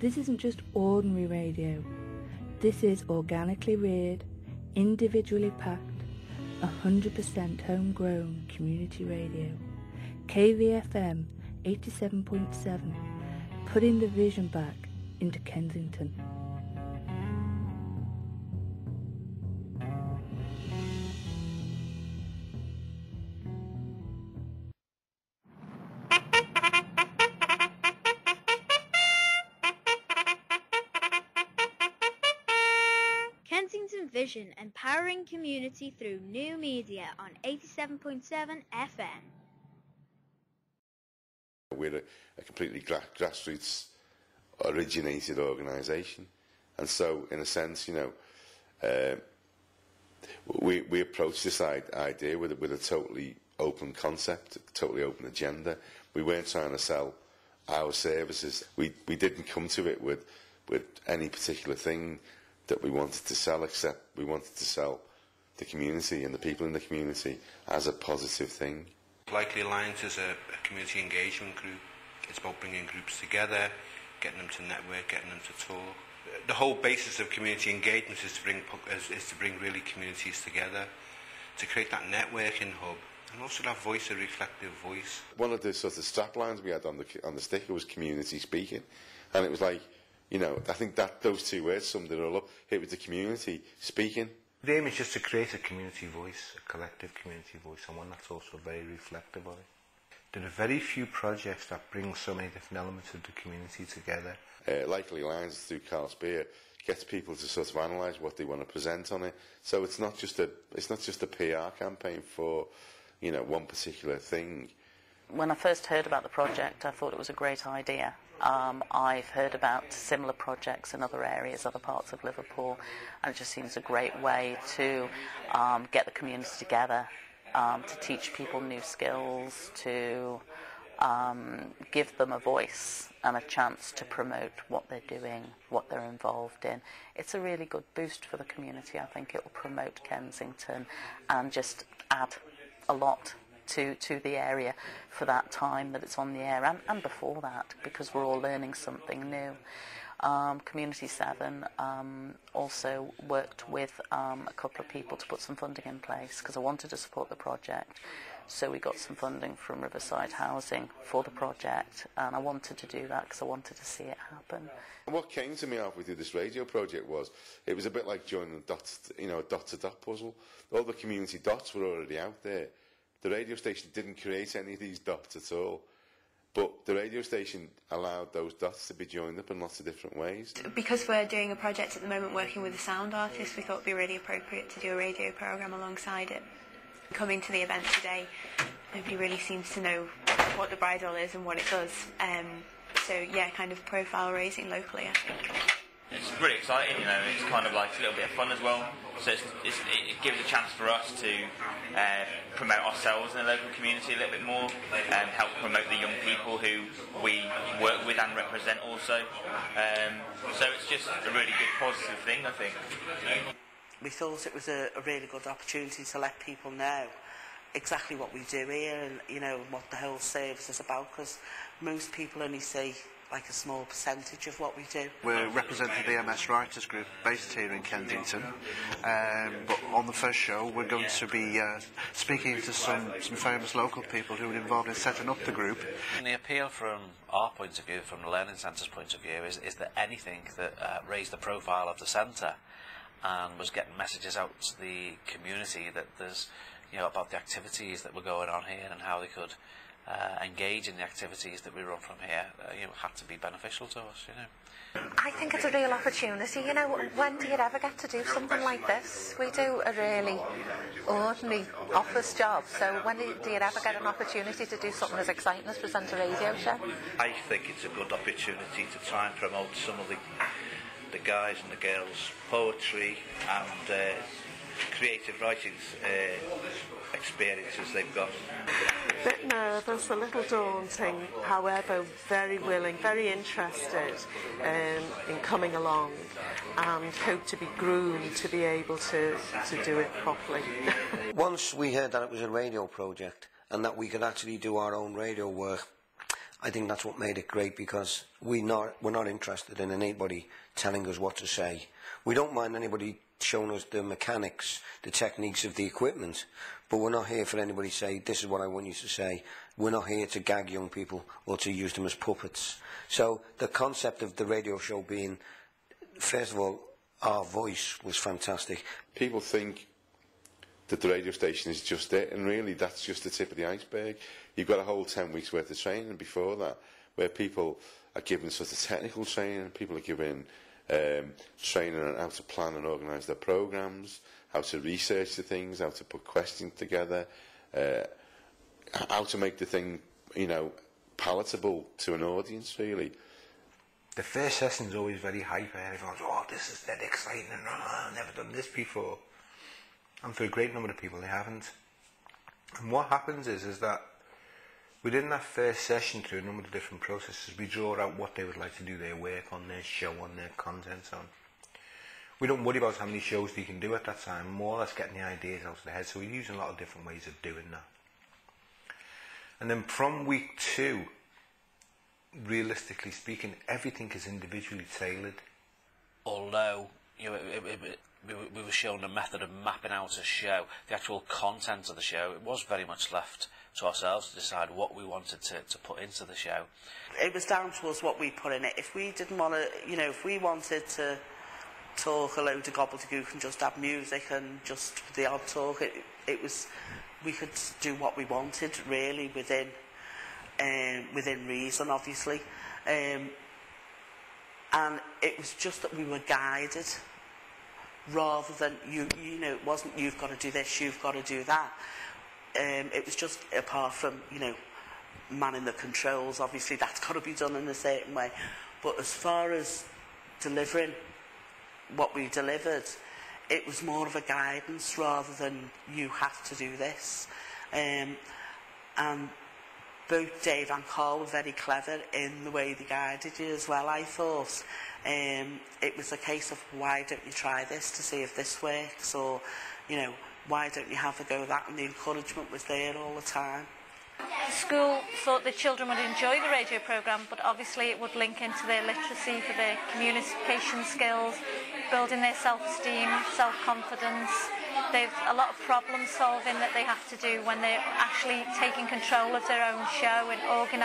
This isn't just ordinary radio. This is organically reared, individually packed, 100% homegrown community radio. KVfm 87.7, putting the vision back into Kensington. Kensington Vision, empowering community through new media on 87.7 FM. We're a completely grassroots originated organisation, and so in a sense, you know, we approached this idea with a totally open concept, a totally open agenda. We weren't trying to sell our services. We didn't come to it with any particular thing that we wanted to sell, except we wanted to sell the community and the people in the community as a positive thing. Likely Alliance is a community engagement group. It's about bringing groups together, getting them to network, getting them to talk. The whole basis of community engagement is to bring really communities together, to create that networking hub, and also that voice, a reflective voice. One of the sort of strap lines we had on the sticker was community speaking, and it was like, you know, I think that those two words summed it all up. It was the community speaking. The aim is just to create a community voice, a collective community voice, and one that's also very reflective of it. There are very few projects that bring so many different elements of the community together. Likely Lines through Carl Spear gets people to sort of analyse what they want to present on it. So it's not just a PR campaign for, you know, one particular thing. When I first heard about the project, I thought it was a great idea. I've heard about similar projects in other areas, other parts of Liverpool, and it just seems a great way to get the community together, to teach people new skills, to give them a voice and a chance to promote what they're doing, what they're involved in. It's a really good boost for the community. I think it will promote Kensington and just add a lot to the area for that time that it's on the air, and before that, because we're all learning something new. Community 7 also worked with a couple of people to put some funding in place, because I wanted to support the project. So we got some funding from Riverside Housing for the project, and I wanted to do that because I wanted to see it happen. And what came to me halfway through this radio project was, it was a bit like joining a dot-to-dot puzzle. All the community dots were already out there. The radio station didn't create any of these dots at all, but the radio station allowed those dots to be joined up in lots of different ways. Because we're doing a project at the moment working with a sound artist, we thought it would be really appropriate to do a radio programme alongside it. Coming to the event today, nobody really seems to know what the bridal is and what it does. So yeah, kind of profile raising locally, I think. It's pretty exciting, you know, it's kind of like a little bit of fun as well. So it gives a chance for us to promote ourselves in the local community a little bit more, and help promote the young people who we work with and represent also. So it's just a really good positive thing, I think. We thought it was a really good opportunity to let people know exactly what we do here, and, you know, what the whole service is about, because most people only see like a small percentage of what we do. We're representing the MS Writers Group based here in Kensington, but on the first show we're going to be speaking to some famous local people who were involved in setting up the group. And the appeal from our point of view, from the Learning Centre's point of view, is that anything that raised the profile of the centre and was getting messages out to the community that there's, you know, about the activities that were going on here and how they could engage in the activities that we run from here, you know, had to be beneficial to us, you know. I think it's a real opportunity. You know, when do you ever get to do something like this? We do a really ordinary office job, so when do you ever get an opportunity to do something as exciting as present a radio show? I think it's a good opportunity to try and promote some of the guys and the girls' poetry and creative writing experiences they've got. A bit nervous, a little daunting, however very willing, very interested in coming along, and hope to be groomed to be able to do it properly. Once we heard that it was a radio project and that we could actually do our own radio work, I think that's what made it great, because we're not interested in anybody telling us what to say. We don't mind anybody showing us the mechanics, the techniques of the equipment, but we're not here for anybody to say, this is what I want you to say. We're not here to gag young people or to use them as puppets. So the concept of the radio show being, first of all, our voice was fantastic. People think that the radio station is just it, and really that's just the tip of the iceberg. You've got a whole 10 weeks worth of training before that, where people are given sort of technical training, people are given training on how to plan and organise their programmes, how to research the things, how to put questions together, how to make the thing, you know, palatable to an audience, really. The first session's always very hyper. Everyone's, oh, this is dead exciting, and I've never done this before. And for a great number of people, they haven't. And what happens is that within that first session, through a number of different processes, we draw out what they would like to do their work on, their show, on their content on. We don't worry about how many shows they can do at that time, more or less getting the ideas out of their head. So we're using a lot of different ways of doing that. And then from week 2, realistically speaking, everything is individually tailored. Although we were shown a method of mapping out a show, the actual content of the show, it was very much left to ourselves to decide what we wanted to put into the show. It was down to us what we put in it. If we didn't want to, you know, if we wanted to talk a load of gobbledygook and just have music and just the odd talk, it was, we could do what we wanted really within reason, obviously, and it was just that we were guided rather than you know, it wasn't you've got to do this, you've got to do that. It was just, apart from, you know, manning the controls, obviously that's got to be done in a certain way, but as far as delivering what we delivered, it was more of a guidance rather than you have to do this. And both Dave and Carl were very clever in the way they guided you as well, I thought. It was a case of, why don't you try this to see if this works, or, you know, why don't you have a go at that, and the encouragement was there all the time. The school thought the children would enjoy the radio programme, but obviously it would link into their literacy, for their communication skills, building their self-esteem, self-confidence. They've a lot of problem solving that they have to do when they're actually taking control of their own show and organising